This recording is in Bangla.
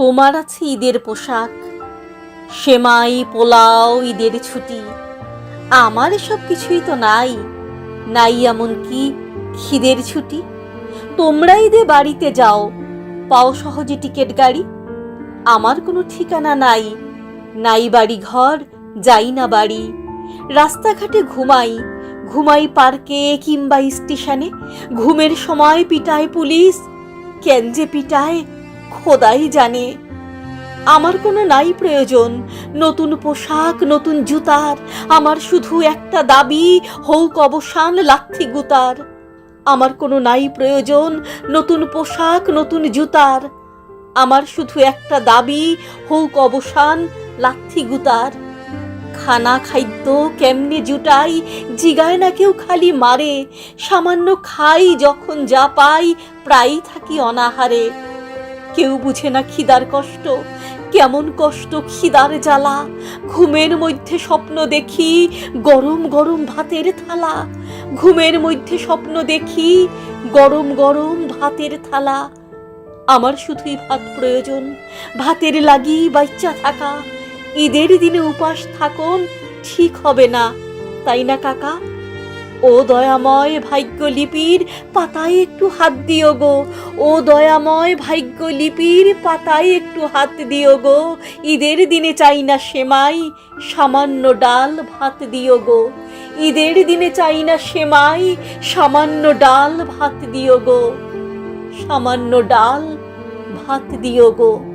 তোমার আছে ঈদের পোশাক, সেমাই পোলাও, ঈদের ছুটি। আমার এসব কিছুই তো নাই, নাই এমনকি খিদের ছুটি। তোমরা ঈদে বাড়িতে যাও, পাও সহজে টিকিট গাড়ি। আমার কোনো ঠিকানা নাই, নাই বাড়ি ঘর, যাই না বাড়ি। রাস্তাঘাটে ঘুমাই, ঘুমাই পার্কে কিংবা স্টেশনে। ঘুমের সময় পিটায় পুলিশ, কেন যে পিটায় খোদাই জানে। আমার কোনো নাই প্রয়োজন নতুন পোশাক, নতুন জুতার। আমার শুধু একটা দাবি, হোক অবসান লাথি গুতার। আমার কোনো নাই প্রয়োজন নতুন পোশাক, নতুন জুতার। আমার শুধু একটা দাবি, হোক অবসান লাথি গুতার। খানা খাদ্য কেমনে জুটাই, জিগায় না কেউ, খালি মারে। সামান্য খাই যখন যা পাই, প্রায়ই থাকি অনাহারে। কেউ বুঝে না খিদার কষ্ট, কেমন কষ্ট খিদার জ্বালা। ঘুমের মধ্যে স্বপ্ন দেখি গরম গরম ভাতের থালা। ঘুমের মধ্যে স্বপ্ন দেখি গরম গরম ভাতের থালা। আমার শুধুই ভাত প্রয়োজন, ভাতের লাগি বাচ্চা থাকা। ঈদের দিনে উপাস থাকুন ঠিক হবে না, তাই না কাকা? ও দয়াময় ভাগ্যলিপির পাতায় একটু হাত দিও গো। ও দয়াময় ভাগ্যলিপির পাতায় একটু হাত দিও গো। ঈদের দিনে চাই না সেমাই, সামান্য ডাল ভাত দিও গো। ঈদের দিনে চাই না সেমাই, সামান্য ডাল ভাত দিও গো। সামান্য ডাল ভাত দিও গো।